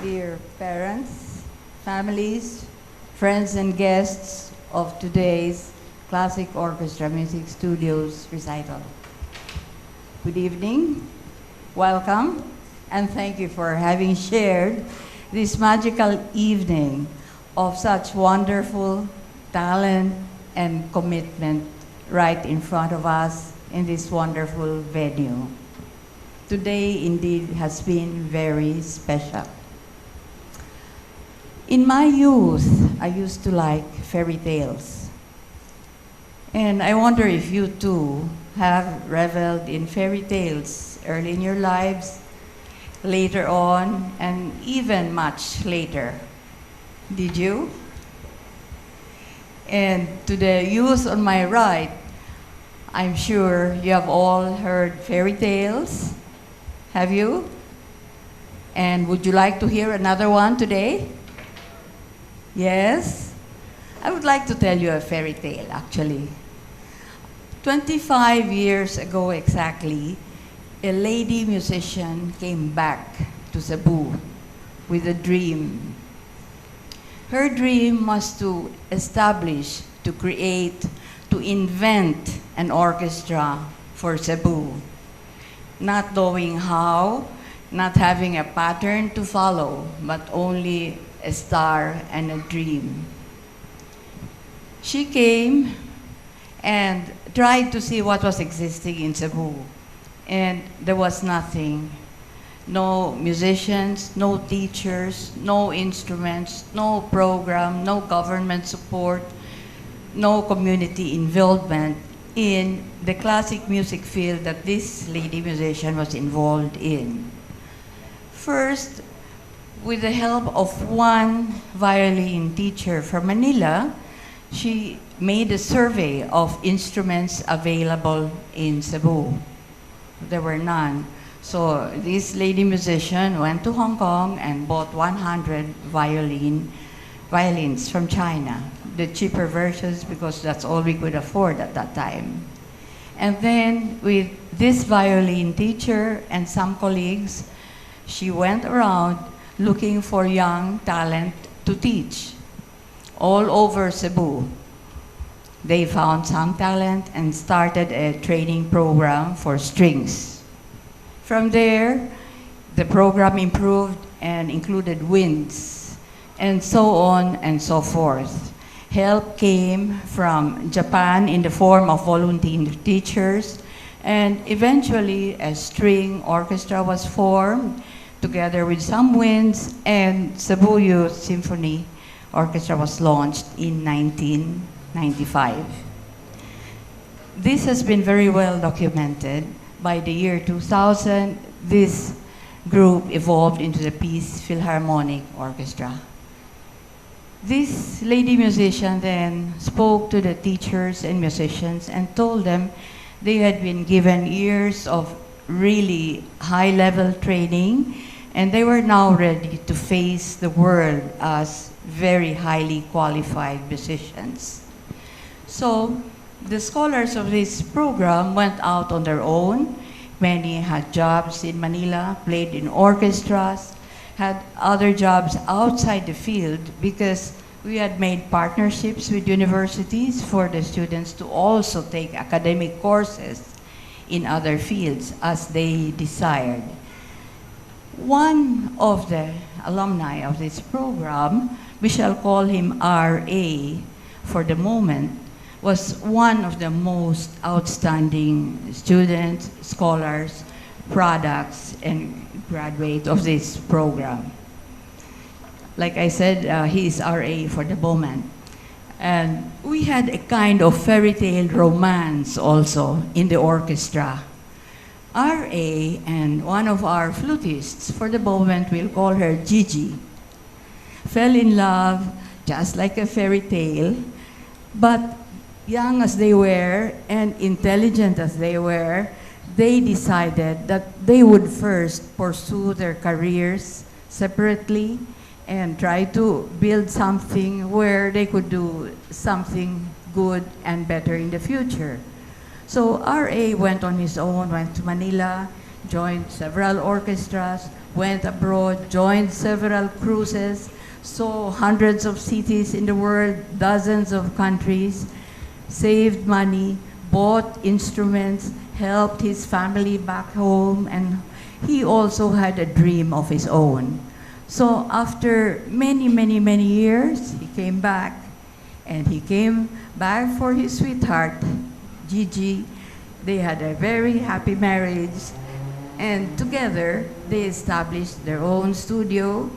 dear parents, families, friends and guests of today's Classic Orchestra Music Studios recital. Good evening, welcome, and thank you for having shared this magical evening of such wonderful talent and commitment right in front of us in this wonderful venue. Today indeed has been very special. In my youth, I used to like fairy tales. And I wonder if you too have reveled in fairy tales early in your lives, later on, and even much later. Did you? And to the youth on my right, I'm sure you have all heard fairy tales. Have you? And would you like to hear another one today? Yes? I would like to tell you a fairy tale, actually. 25 years ago exactly, a lady musician came back to Cebu with a dream. Her dream was to establish, to create, to invent an orchestra for Cebu. Not knowing how, not having a pattern to follow, but only a star and a dream. She came and tried to see what was existing in Cebu, and there was nothing. No musicians, no teachers, no instruments, no program, no government support, no community involvement in the classic music field that this lady musician was involved in. First, with the help of one violin teacher from Manila, she made a survey of instruments available in Cebu. There were none. So this lady musician went to Hong Kong and bought 100 violins from China, the cheaper versions because that's all we could afford at that time. And then with this violin teacher and some colleagues, she went around looking for young talent to teach all over Cebu. They found some talent and started a training program for strings. From there, the program improved and included winds, and so on and so forth. Help came from Japan in the form of volunteer teachers, and eventually a string orchestra was formed together with some winds, and Cebu Youth Symphony Orchestra was launched in 1995. This has been very well documented. By the year 2000, this group evolved into the Peace Philharmonic Orchestra. This lady musician then spoke to the teachers and musicians and told them they had been given years of really high-level training, and they were now ready to face the world as very highly qualified musicians. So the scholars of this program went out on their own. Many had jobs in Manila, played in orchestras, had other jobs outside the field because we had made partnerships with universities for the students to also take academic courses in other fields as they desired. One of the alumni of this program, we shall call him RA for the moment, was one of the most outstanding students, scholars, products, and graduate of this program. Like I said, he is RA for the moment. And we had a kind of fairy tale romance also in the orchestra. RA and one of our flutists, for the moment we'll call her Gigi, fell in love just like a fairy tale, but young as they were and intelligent as they were, they decided that they would first pursue their careers separately and try to build something where they could do something good and better in the future. So RA went on his own, went to Manila, joined several orchestras, went abroad, joined several cruises, saw hundreds of cities in the world, dozens of countries, saved money, bought instruments, helped his family back home, and he also had a dream of his own. So after many, many, many years, he came back, and he came back for his sweetheart, Gigi. They had a very happy marriage, and together they established their own studio,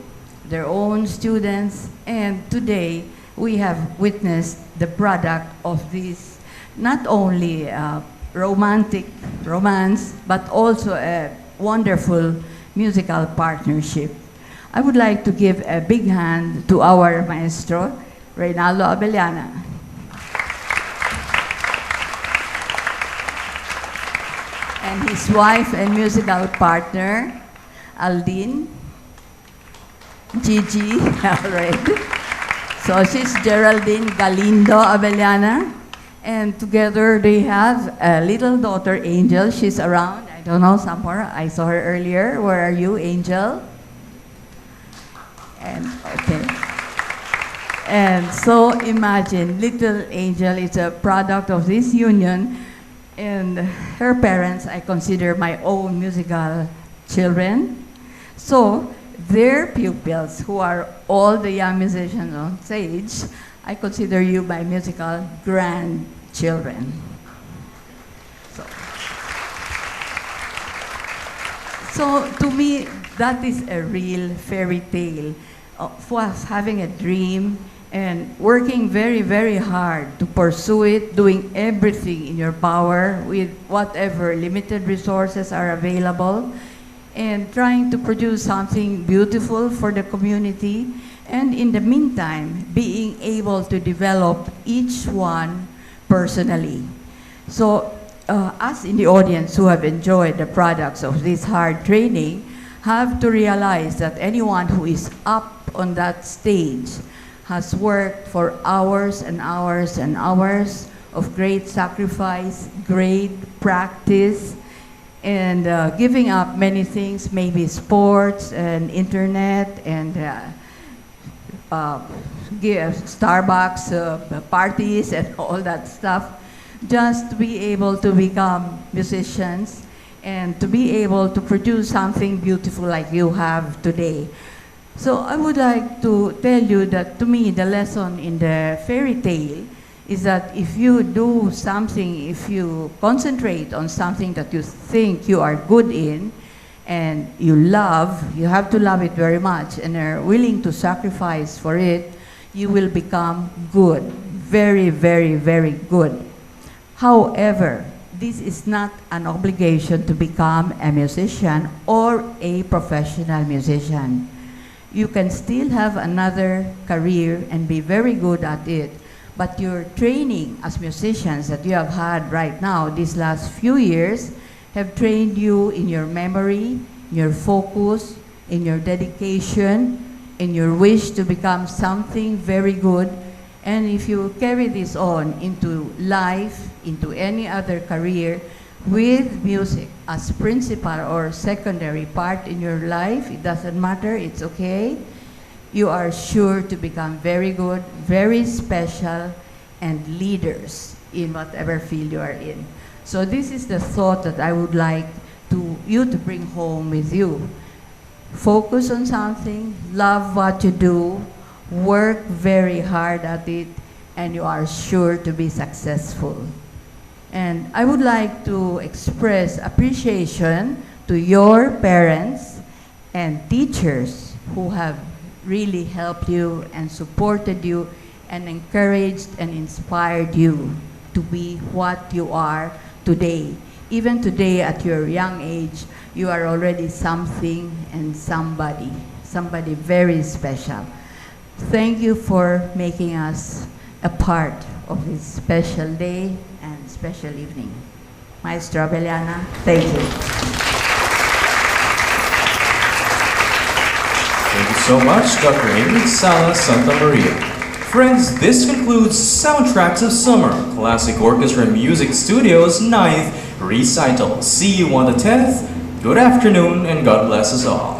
their own students, and today we have witnessed the product of this not only romantic romance, but also a wonderful musical partnership. I would like to give a big hand to our maestro, Reynaldo Abellana. And his wife and musical partner, Aldine, Gigi, already. So she's Geraldine Galindo Abellana. And together they have a little daughter, Angel. She's around, I don't know, somewhere. I saw her earlier. Where are you, Angel? And, okay. And so imagine, little Angel is a product of this union, and her parents I consider my own musical children. So their pupils, who are all the young musicians on stage, I consider you my musical grandchildren. So to me, that is a real fairy tale of us having a dream and working very, very hard to pursue it, doing everything in your power with whatever limited resources are available, and trying to produce something beautiful for the community, and in the meantime, being able to develop each one personally. So us in the audience who have enjoyed the products of this hard training have to realize that anyone who is up on that stage has worked for hours and hours and hours of great sacrifice, great practice, and giving up many things, maybe sports and internet and Starbucks parties and all that stuff, just to be able to become musicians and to be able to produce something beautiful like you have today. So I would like to tell you that to me the lesson in the fairy tale is that if you do something, if you concentrate on something that you think you are good in and you love, you have to love it very much and are willing to sacrifice for it, you will become good, very, very, very good. However, this is not an obligation to become a musician or a professional musician. You can still have another career and be very good at it, but your training as musicians that you have had right now these last few years have trained you in your memory, your focus, in your dedication, in your wish to become something very good. And if you carry this on into life, into any other career, with music as principal or secondary part in your life, it doesn't matter, it's okay. You are sure to become very good, very special, and leaders in whatever field you are in. So this is the thought that I would like you to bring home with you. Focus on something, love what you do, work very hard at it, and you are sure to be successful. And I would like to express appreciation to your parents and teachers who have really helped you and supported you and encouraged and inspired you to be what you are today. Even today at your young age, you are already something and somebody very special. Thank you for making us a part of this special day and special evening. Maestro Abellana, thank you. Thank you so much, Dr. Ingrid Sala-Santamaria. Friends, this concludes Soundtracks of Summer, Classic Orchestra Music Studio's 9th Recital. See you on the 10th, Good afternoon and God bless us all.